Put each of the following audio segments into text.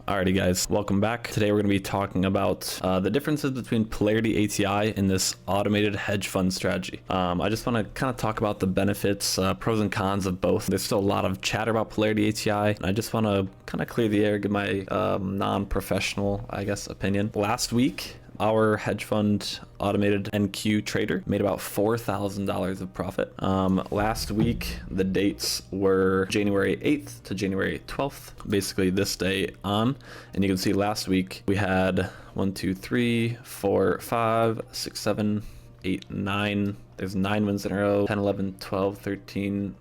Alrighty guys, welcome back. Today we're going to be talking about the differences between Polarity ATI and this automated hedge fund strategy. I just want to kind of talk about the benefits, pros and cons of both. There's still a lot of chatter about Polarity ATI, and I just want to kind of clear the air, give my non-professional, I guess, opinion. Last week, our hedge fund automated NQ trader made about $4,000 of profit. Last week, the dates were January 8th to January 12th, basically this day on. And you can see last week we had 1, 2, 3, 4, 5, 6, 7, 8, 9. There's 9 wins in a row, 10, 11, 12, 13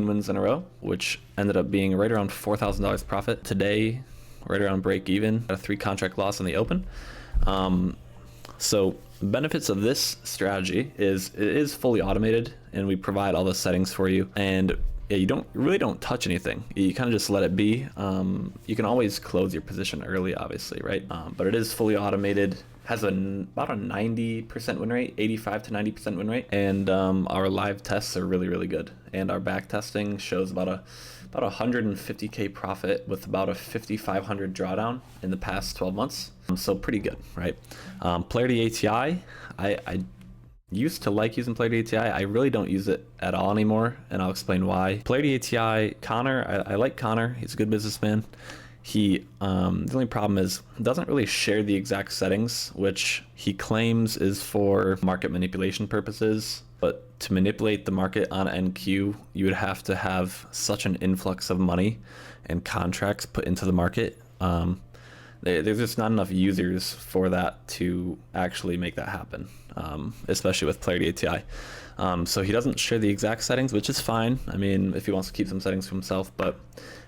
wins in a row, which ended up being right around $4,000 profit. Today, right around break even, a 3 contract loss in the open. So benefits of this strategy is it is fully automated, and we provide all the settings for you. And yeah, you really don't touch anything. You kind of just let it be. You can always close your position early, obviously, right? But it is fully automated. Has about a 90% win rate, 85 to 90% win rate, and our live tests are really good. And our back testing shows about 150K profit with about a 5,500 drawdown in the past 12 months. So pretty good, right? Polarity ATI, I used to like using Polarity ATI. I really don't use it at all anymore, and I'll explain why. Polarity ATI, Connor, I like Connor. He's a good businessman. He, the only problem is doesn't really share the exact settings, which he claims is for market manipulation purposes. But to manipulate the market on NQ, you would have to have such an influx of money and contracts put into the market. There's just not enough users for that to actually make that happen, especially with Polarity ATI. So he doesn't share the exact settings, which is fine. I mean, if he wants to keep some settings for himself, but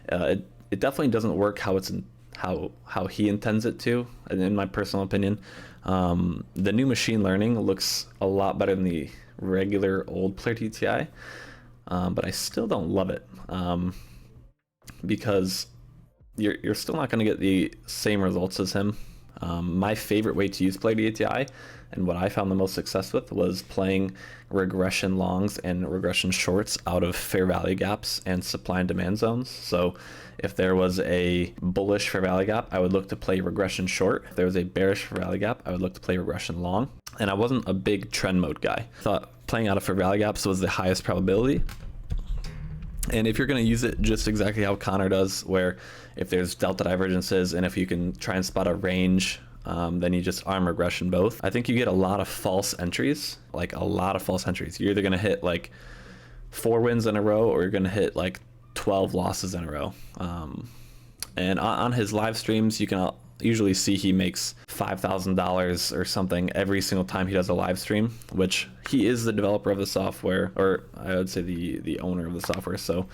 it definitely doesn't work how he intends it to, in my personal opinion. The new machine learning looks a lot better than the regular old Polarity ATI, but I still don't love it, because you're still not going to get the same results as him. My favorite way to use Polarity ATI, and what I found the most success with, was playing regression longs and regression shorts out of fair value gaps and supply and demand zones. So if there was a bullish fair value gap, I would look to play regression short. If there was a bearish fair value gap, I would look to play regression long. And I wasn't a big trend mode guy. I thought playing out of fair value gaps was the highest probability. And if you're going to use it just exactly how Connor does, where if there's delta divergences and if you can try and spot a range, then you just arm regression both. I think you get a lot of false entries, like a lot of false entries. You're either going to hit like 4 wins in a row, or you're going to hit like 12 losses in a row. And on his live streams, you can usually see he makes $5,000 or something every single time he does a live stream, which he is the developer of the software, or I would say the owner of the software. So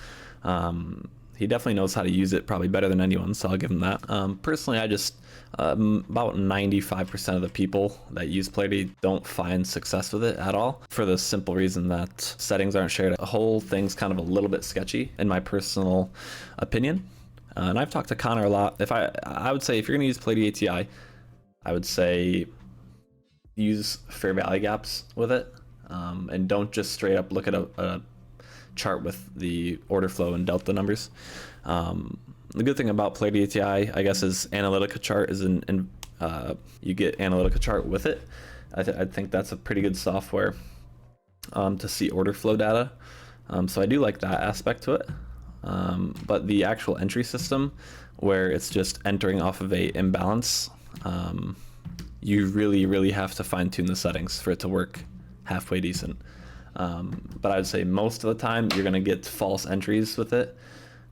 he definitely knows how to use it probably better than anyone, so I'll give him that. Personally, I just about 95% of the people that use Polarity don't find success with it at all, for the simple reason that settings aren't shared. The whole thing's kind of a little bit sketchy, in my personal opinion. And I've talked to Connor a lot. I would say if you're going to use Polarity ATI, I would say use fair value gaps with it, and don't just straight up look at a chart with the order flow and delta numbers. The good thing about Polarity ATI, I guess, is Analytica chart is you get Analytica chart with it. I think that's a pretty good software to see order flow data. So I do like that aspect to it. But the actual entry system, where it's just entering off of a imbalance, you really have to fine tune the settings for it to work halfway decent. But I would say most of the time you're going to get false entries with it.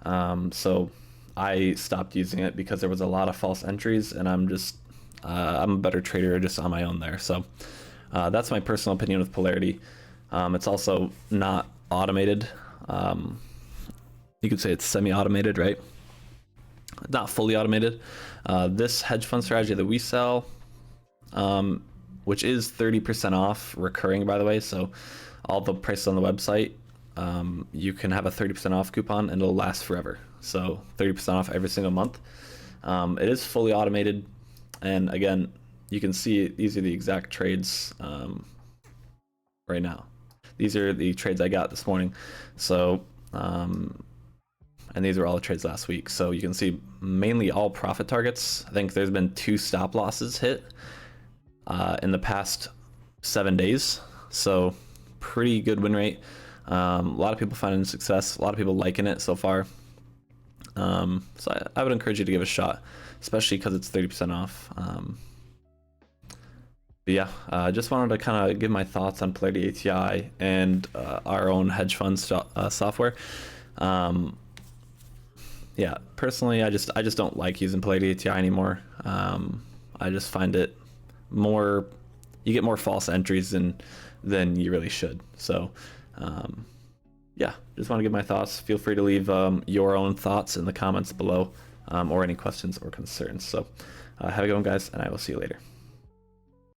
So I stopped using it because there was a lot of false entries, and I'm a better trader just on my own there. So that's my personal opinion with Polarity. It's also not automated. You could say it's semi-automated, right? Not fully automated. This hedge fund strategy that we sell, which is 30% off recurring, by the way, so all the prices on the website, you can have a 30% off coupon and it'll last forever. So 30% off every single month. It is fully automated, and again, you can see these are the exact trades right now. These are the trades I got this morning. So and these were all the trades last week. So you can see mainly all profit targets. I think there's been 2 stop losses hit in the past 7 days. So pretty good win rate. A lot of people finding success. A lot of people liking it so far. So I would encourage you to give it a shot, especially because it's 30% off. But yeah, I just wanted to kind of give my thoughts on Polarity ATI and our own hedge fund software. Yeah, personally, I just don't like using Polarity ATI anymore. I just find it more, you get more false entries than you really should. So yeah, just want to give my thoughts. Feel free to leave your own thoughts in the comments below, or any questions or concerns. So have a good one, guys, and I will see you later.